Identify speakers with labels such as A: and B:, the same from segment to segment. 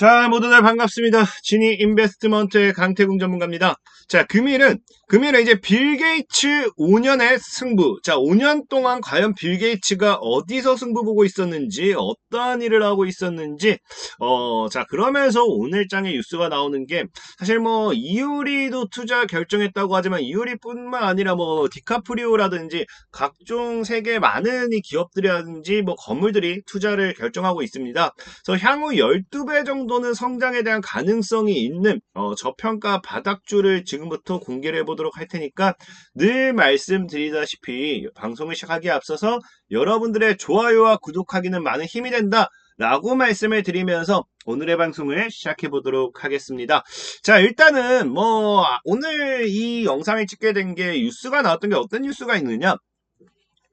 A: 자, 모두들 반갑습니다. 지니 인베스트먼트의 강태궁 전문가입니다. 자, 금일은 이제 빌 게이츠 5년의 승부. 자, 5년 동안 과연 빌 게이츠가 어디서 승부 보고 있었는지, 어떠한 일을 하고 있었는지, 자, 그러면서 오늘 장에 뉴스가 나오는 게, 사실 뭐, 이유리도 투자 결정했다고 하지만, 이유리뿐만 아니라 뭐, 디카프리오라든지, 각종 세계 많은 이 기업들이라든지, 뭐, 건물들이 투자를 결정하고 있습니다. 그래서 향후 12배 정도는 성장에 대한 가능성이 있는 저평가 바닥주를 지금부터 공개를 해보도록 할 테니까 늘 말씀드리다시피 방송을 시작하기에 앞서서 여러분들의 좋아요와 구독하기는 많은 힘이 된다 라고 말씀을 드리면서 오늘의 방송을 시작해 보도록 하겠습니다. 자, 일단은 뭐 오늘 이 영상을 찍게 된 게 뉴스가 나왔던 게 어떤 뉴스가 있느냐,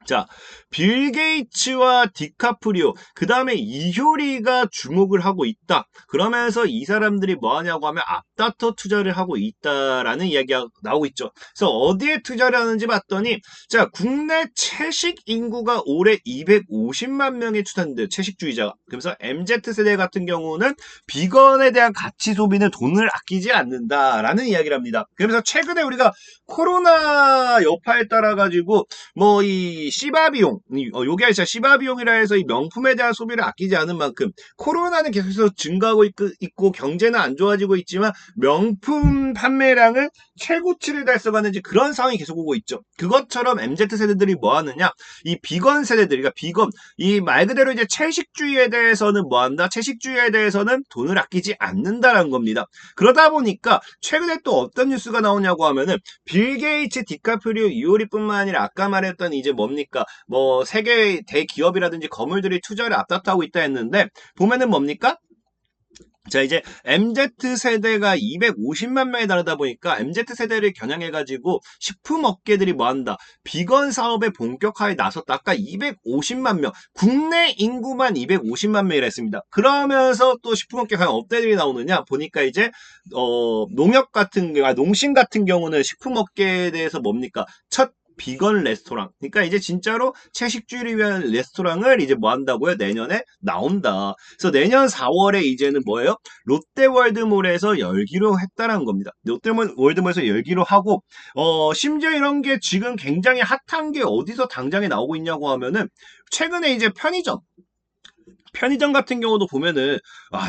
A: 자, 빌 게이츠와 디카프리오, 그 다음에 이효리가 주목을 하고 있다. 그러면서 이 사람들이 뭐 하냐고 하면 앞다퉈 투자를 하고 있다라는 이야기가 나오고 있죠. 그래서 어디에 투자를 하는지 봤더니, 자, 국내 채식 인구가 올해 250만 명이 투자했는데, 채식주의자가. 그래서 MZ세대 같은 경우는 비건에 대한 가치 소비는 돈을 아끼지 않는다라는 이야기를 합니다. 그러면서 최근에 우리가 코로나 여파에 따라 가지고 뭐 이 시바 비용, 요게 진짜 시바 비용이라 해서 이 명품에 대한 소비를 아끼지 않은 만큼 코로나는 계속해서 증가하고 있고 경제는 안 좋아지고 있지만 명품 판매량은 최고치를 달성하는지 그런 상황이 계속 오고 있죠. 그것처럼 MZ세대들이 뭐 하느냐, 이 비건 세대들, 그러니까 비건, 이 말 그대로 이제 채식주의에 대해서는 뭐 한다, 채식주의에 대해서는 돈을 아끼지 않는다라는 겁니다. 그러다 보니까 최근에 또 어떤 뉴스가 나오냐고 하면은 빌 게이츠, 디카프리오, 이효리뿐만 아니라 아까 말했던 이제 뭡니까, 뭐 세계 대기업이라든지 건물들이 투자를 앞다투고 있다 했는데, 보면은 뭡니까? 자, 이제 MZ세대가 250만 명에 달하다 보니까 MZ세대를 겨냥해가지고 식품업계들이 뭐 한다, 비건 사업에 본격화에 나섰다. 아까 250만 명, 국내 인구만 250만 명이라 했습니다. 그러면서 또 식품업계 과연 업체들이 나오느냐 보니까 이제 농협 같은 경우, 농심 같은 경우는 식품업계에 대해서 뭡니까, 첫 비건 레스토랑. 그러니까 이제 진짜로 채식주의를 위한 레스토랑을 이제 뭐 한다고요? 내년에 나온다. 그래서 내년 4월에 이제는 뭐예요? 롯데월드몰에서 열기로 했다라는 겁니다. 롯데월드몰에서 열기로 하고, 심지어 이런 게 지금 굉장히 핫한 게 어디서 당장에 나오고 있냐고 하면은, 최근에 이제 편의점 같은 경우도 보면은,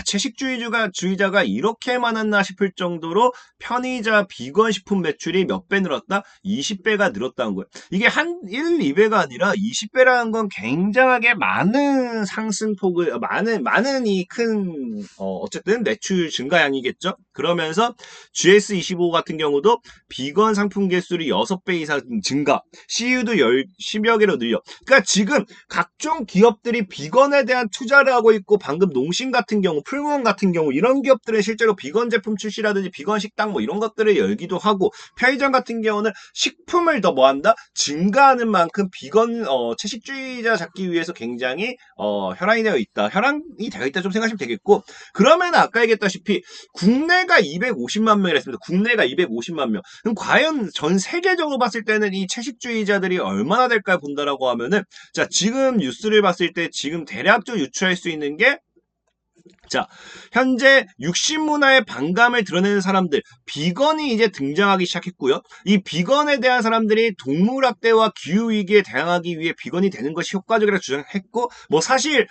A: 채식주의자가 이렇게 많았나 싶을 정도로 편의점 비건 식품 매출이 몇 배 늘었다? 20배가 늘었다는 거예요. 이게 한 1, 2배가 아니라 20배라는 건 굉장하게 많은 상승폭을, 많은 이 큰, 어쨌든 매출 증가량이겠죠? 그러면서 GS25 같은 경우도 비건 상품 개수를 6배 이상 증가, CU도 10여 개로 늘려. 그러니까 지금 각종 기업들이 비건에 대한 투자를 하고 있고, 방금 농심 같은 경우, 풀무원 같은 경우, 이런 기업들은 실제로 비건 제품 출시라든지 비건 식당 뭐 이런 것들을 열기도 하고, 편의점 같은 경우는 식품을 더 뭐한다? 증가하는 만큼 비건 채식주의자 잡기 위해서 굉장히 혈안이 되어 있다. 혈안이 되어 있다 좀 생각하시면 되겠고, 그러면 아까 얘기했다시피 국내가 250만 명이라 했습니다. 국내가 250만 명. 그럼 과연 전 세계적으로 봤을 때는 이 채식주의자들이 얼마나 될까 본다라고 하면은, 자, 지금 뉴스를 봤을 때 지금 대략적으로 유추할 수 있는 게, 자, 현재 육식문화의 반감을 드러내는 사람들, 비건이 이제 등장하기 시작했고요. 이 비건에 대한 사람들이 동물학대와 기후위기에 대응하기 위해 비건이 되는 것이 효과적이라고 주장했고, 뭐 사실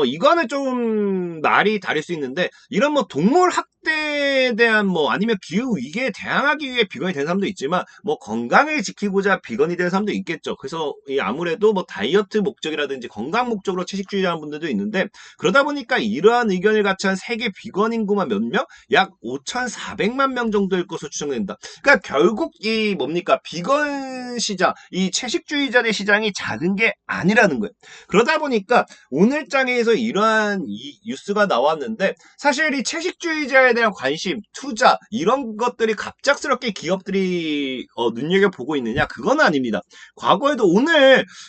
A: 이거는 좀 말이 다를 수 있는데, 이런 뭐 동물학대에 대한 뭐 아니면 기후위기에 대응하기 위해 비건이 된 사람도 있지만, 뭐 건강을 지키고자 비건이 된 사람도 있겠죠. 그래서 아무래도 뭐 다이어트 목적이라든지 건강 목적으로 채식주의자하는 분들도 있는데, 그러다 보니까 이러한 의견을 같이 한 세계 비건 인구만 몇 명? 약 5,400만 명 정도일 것으로 추정된다. 그러니까 결국 이 뭡니까, 비건 시장, 이 채식주의자의 시장이 작은 게 아니라는 거예요. 그러다 보니까 오늘 장에서 이러한 이 뉴스가 나왔는데, 사실 이 채식주의자에 대한 관심, 투자 이런 것들이 갑작스럽게 기업들이 눈여겨보고 있느냐? 그건 아닙니다. 과거에도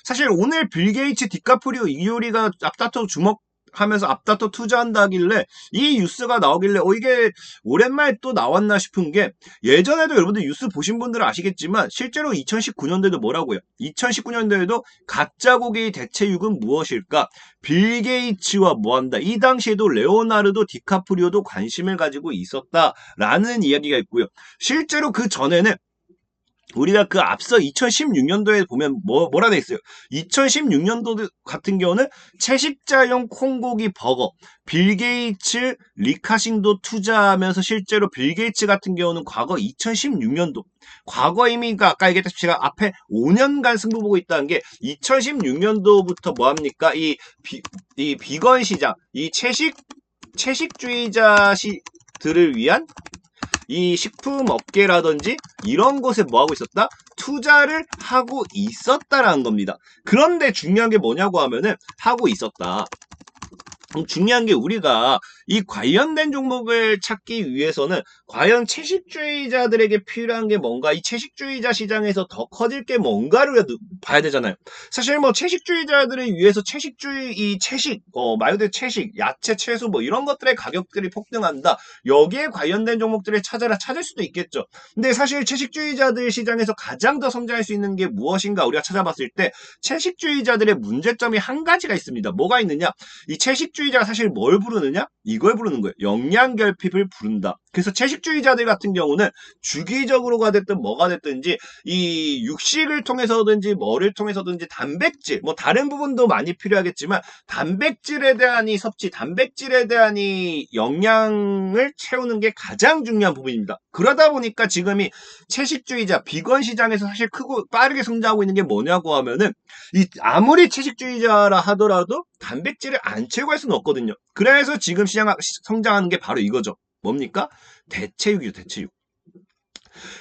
A: 사실 오늘 빌 게이츠, 디카프리오, 이효리가 앞다퉈 하면서 앞다퉈 투자한다길래 이 뉴스가 나오길래 이게 오랜만에 또 나왔나 싶은 게 예전에도 여러분들 뉴스 보신 분들은 아시겠지만 실제로 2019년도에도 뭐라고요? 2019년도에도 가짜 고기 대체육은 무엇일까? 빌 게이츠와 뭐한다. 이 당시에도 레오나르도 디카프리오도 관심을 가지고 있었다라는 이야기가 있고요. 실제로 그 전에는 우리가 그 앞서 2016년도에 보면 뭐라 돼 있어요? 2016년도 같은 경우는 채식자용 콩고기 버거, 빌 게이츠 리카싱도 투자하면서 실제로 빌 게이츠 같은 경우는 과거 2016년도 과거 이미 아까 얘기했다시피 제가 앞에 5년간 승부 보고 있다는 게 2016년도부터 뭐합니까? 이 비건 시장, 이 채식주의자들을 위한 이 식품 업계라든지 이런 곳에 뭐하고 있었다? 투자를 하고 있었다라는 겁니다. 그런데 중요한 게 뭐냐고 하면은 하고 있었다. 중요한 게 우리가 이 관련된 종목을 찾기 위해서는 과연 채식주의자들에게 필요한 게 뭔가, 이 채식주의자 시장에서 더 커질 게 뭔가를 봐야 되잖아요. 사실 뭐 채식주의자들을 위해서 말 그대로 채식, 야채, 채소 뭐 이런 것들의 가격들이 폭등한다. 여기에 관련된 종목들을 찾을 수도 있겠죠. 근데 사실 채식주의자들 시장에서 가장 더 성장할 수 있는 게 무엇인가 우리가 찾아봤을 때 채식주의자들의 문제점이 한 가지가 있습니다. 뭐가 있느냐? 이 채식주의자가 사실 뭘 부르느냐? 이걸 부르는 거예요. 영양결핍을 부른다. 그래서 채식주의자들 같은 경우는 주기적으로가 됐든 뭐가 됐든지 이 육식을 통해서든지 뭐를 통해서든지 단백질, 뭐 다른 부분도 많이 필요하겠지만 단백질에 대한 이 섭취, 단백질에 대한 이 영양을 채우는 게 가장 중요한 부분입니다. 그러다 보니까 지금 이 채식주의자, 비건 시장에서 사실 크고 빠르게 성장하고 있는 게 뭐냐고 하면은 아무리 채식주의자라 하더라도 단백질을 안 채우고 할 수는 없거든요. 그래서 지금 성장하는 게 바로 이거죠. 뭡니까? 대체육이죠, 대체육.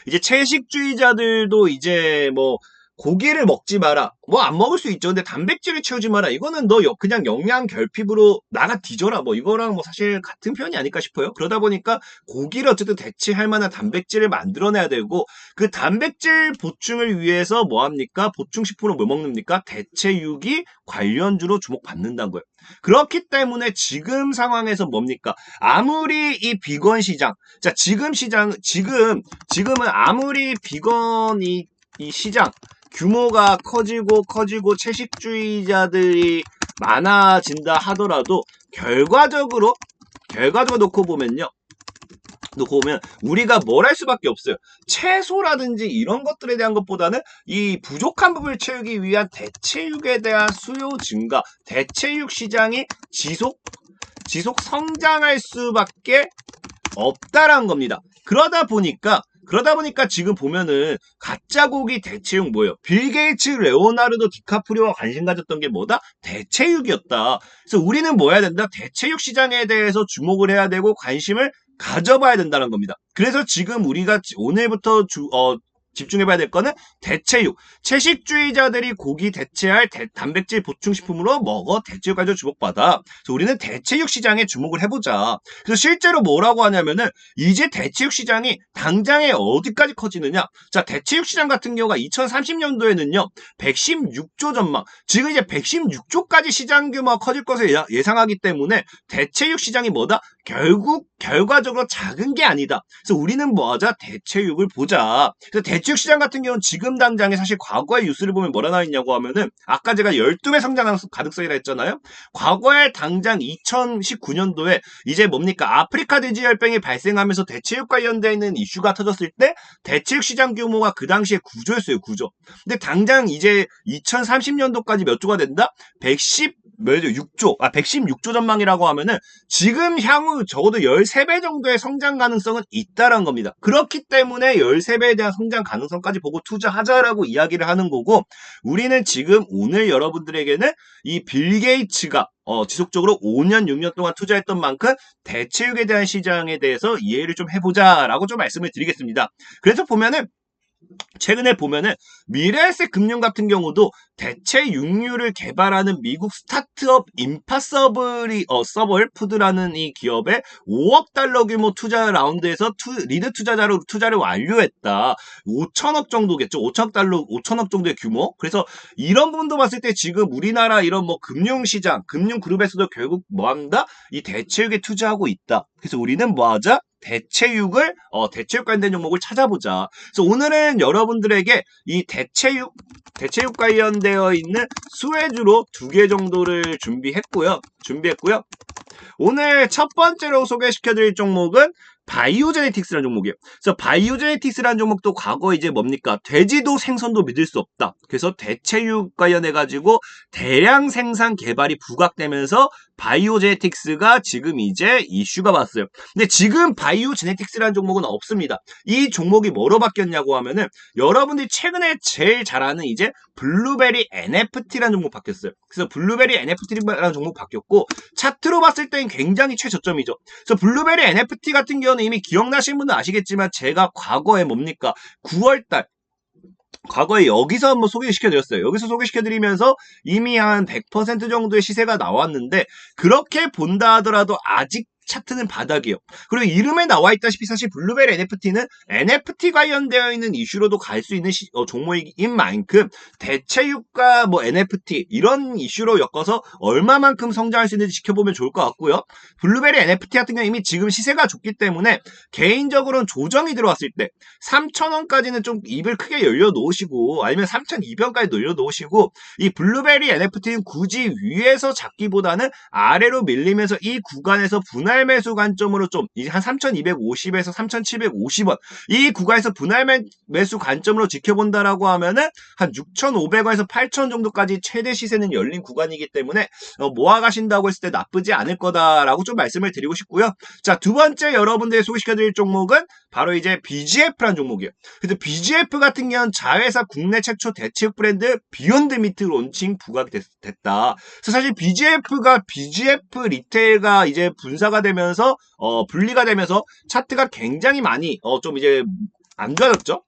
A: 이제 채식주의자들도 이제 뭐 고기를 먹지 마라. 뭐 안 먹을 수 있죠. 근데 단백질을 채우지 마라. 이거는 너 그냥 영양 결핍으로 나가 뒤져라. 뭐 이거랑 뭐 사실 같은 표현이 아닐까 싶어요. 그러다 보니까 고기를 어쨌든 대체할 만한 단백질을 만들어내야 되고 그 단백질 보충을 위해서 뭐 합니까? 보충식품으로 뭐 먹습니까? 대체육이 관련주로 주목받는다는 거예요. 그렇기 때문에 지금 상황에서 뭡니까? 아무리 이 비건 시장, 자 지금은 아무리 비건이 이 시장 규모가 커지고 채식주의자들이 많아진다 하더라도 결과적으로 놓고 보면 우리가 뭘 할 수밖에 없어요. 채소라든지 이런 것들에 대한 것보다는 이 부족한 부분을 채우기 위한 대체육에 대한 수요 증가, 대체육 시장이 지속 성장할 수밖에 없다라는 겁니다. 그러다 보니까 지금 보면은 가짜 고기 대체육 뭐예요? 빌 게이츠, 레오나르도 디카프리오가 관심 가졌던 게 뭐다? 대체육이었다. 그래서 우리는 뭐 해야 된다? 대체육 시장에 대해서 주목을 해야 되고 관심을 가져봐야 된다는 겁니다. 그래서 지금 우리가 오늘부터 집중해봐야 될 거는 대체육. 채식주의자들이 고기 대체할 단백질 보충식품으로 먹어 대체육 가지고 주목받아. 그래서 우리는 대체육 시장에 주목을 해보자. 그래서 실제로 뭐라고 하냐면은 이제 대체육 시장이 당장에 어디까지 커지느냐. 자, 대체육 시장 같은 경우가 2030년도에는요 116조 전망. 지금 이제 116조까지 시장 규모가 커질 것을 예상하기 때문에 대체육 시장이 뭐다? 결과적으로 작은 게 아니다. 그래서 우리는 뭐하자? 대체육을 보자. 그래서 대체육 시장 같은 경우는 지금 당장에 사실 과거의 뉴스를 보면 뭐라 나와있냐고 하면은 아까 제가 12배 성장한 가능성이라 했잖아요. 과거에 당장 2019년도에 이제 뭡니까? 아프리카 돼지열병이 발생하면서 대체육 관련되어 있는 이슈가 터졌을 때 대체육 시장 규모가 그 당시에 9조였어요. 9조. 근데 당장 이제 2030년도까지 몇 조가 된다? 116조 전망이라고 하면은 지금 향후 적어도 13배 정도의 성장 가능성은 있다라는 겁니다. 그렇기 때문에 13배에 대한 성장 가능성까지 보고 투자하자라고 이야기를 하는 거고 우리는 지금 오늘 여러분들에게는 이 빌 게이츠가 지속적으로 5년, 6년 동안 투자했던 만큼 대체육에 대한 시장에 대해서 이해를 좀 해보자라고 좀 말씀을 드리겠습니다. 그래서 보면은 최근에 보면은 미래에셋 금융 같은 경우도 대체 육류를 개발하는 미국 스타트업 임파서블이 서벌 푸드라는 이 기업에 5억 달러 규모 투자 라운드에서 리드 투자자로 투자를 완료했다. 5천억 정도겠죠. 5천억 달러, 5천억 정도의 규모. 그래서 이런 부분도 봤을 때 지금 우리나라 이런 뭐 금융시장, 금융그룹에서도 결국 뭐 한다? 이 대체육에 투자하고 있다. 그래서 우리는 뭐 하자? 대체육 관련된 종목을 찾아보자. 그래서 오늘은 여러분들에게 이 대체육 관련되어 있는 수혜주로 2개 정도를 준비했고요. 오늘 첫 번째로 소개시켜드릴 종목은 바이오제네틱스라는 종목이에요. 그래서 바이오제네틱스라는 종목도 과거 이제 뭡니까? 돼지도 생선도 믿을 수 없다. 그래서 대체육 관련해가지고 대량 생산 개발이 부각되면서 바이오제네틱스가 지금 이제 이슈가 왔어요. 근데 지금 바이오제네틱스라는 종목은 없습니다. 이 종목이 뭐로 바뀌었냐고 하면은 여러분들이 최근에 제일 잘 아는 이제 블루베리 NFT라는 종목 바뀌었어요. 그래서 블루베리 NFT라는 종목 바뀌었고 차트로 봤을 땐 굉장히 최저점이죠. 그래서 블루베리 NFT 같은 경우는 이미 기억나시는 분은 아시겠지만 제가 과거에 뭡니까? 9월달 과거에 여기서 한번 소개시켜드렸어요. 여기서 소개시켜드리면서 이미 한 100% 정도의 시세가 나왔는데 그렇게 본다 하더라도 아직 차트는 바닥이에요. 그리고 이름에 나와 있다시피 사실 블루베리 NFT는 NFT 관련되어 있는 이슈로도 갈 수 있는 종목인 만큼 대체육과 뭐 NFT 이런 이슈로 엮어서 얼마만큼 성장할 수 있는지 지켜보면 좋을 것 같고요. 블루베리 NFT 같은 경우는 이미 지금 시세가 좋기 때문에 개인적으로는 조정이 들어왔을 때 3,000원까지는 좀 입을 크게 열려 놓으시고 아니면 3,200원까지 늘려 놓으시고 이 블루베리 NFT는 굳이 위에서 잡기보다는 아래로 밀리면서 이 구간에서 분할 매수 관점으로 좀 이제 한 3,250에서 3,750원 이 구간에서 분할 매수 관점으로 지켜본다라고 하면은 한 6,500원에서 8,000원 정도까지 최대 시세는 열린 구간이기 때문에 모아 가신다고 했을 때 나쁘지 않을 거다라고 좀 말씀을 드리고 싶고요. 자, 두 번째 여러분들이 소개시켜드릴 종목은 바로 이제 BGF라는 종목이에요. 그래서 BGF 같은 경우는 자회사 국내 최초 대체육 브랜드 비욘드 미트 론칭 부각이 됐다. 그래서 사실 BGF 리테일과 이제 분사가 되면서 분리가 되면서 차트가 굉장히 많이 좀 이제 안 좋아졌죠.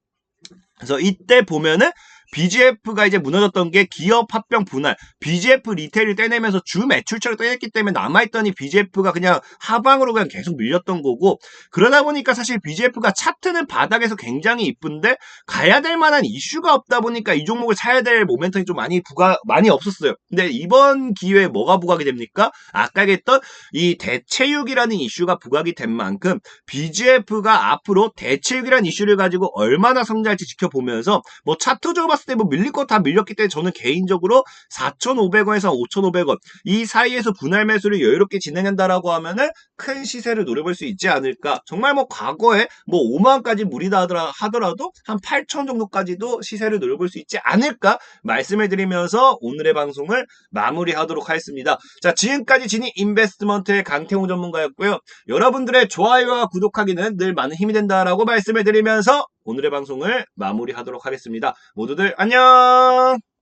A: 그래서 이때 보면은 BGF가 이제 무너졌던 게 기업 합병 분할, BGF 리테일을 떼내면서 주 매출처를 떼냈기 때문에 남아있던 이 BGF가 그냥 하방으로 그냥 계속 밀렸던 거고, 그러다 보니까 사실 BGF가 차트는 바닥에서 굉장히 이쁜데 가야 될 만한 이슈가 없다 보니까 이 종목을 사야 될 모멘텀이 좀 많이 없었어요. 근데 이번 기회에 뭐가 부각이 됩니까? 아까 얘기했던 이 대체육이라는 이슈가 부각이 된 만큼 BGF가 앞으로 대체육이라는 이슈를 가지고 얼마나 성장할지 지켜보면서 뭐 차트적으로 봤을 때 뭐 밀릴 거 다 밀렸기 때문에 저는 개인적으로 4,500원에서 5,500원 이 사이에서 분할 매수를 여유롭게 진행한다라고 하면은 큰 시세를 노려볼 수 있지 않을까. 정말 뭐 과거에 뭐 5만원까지 무리다 하더라도 한 8,000원 정도까지도 시세를 노려볼 수 있지 않을까 말씀을 드리면서 오늘의 방송을 마무리하도록 하겠습니다. 자, 지금까지 지니 인베스트먼트의 강태홍 전문가였고요. 여러분들의 좋아요와 구독하기는 늘 많은 힘이 된다라고 말씀을 드리면서 오늘의 방송을 마무리하도록 하겠습니다. 모두들 안녕!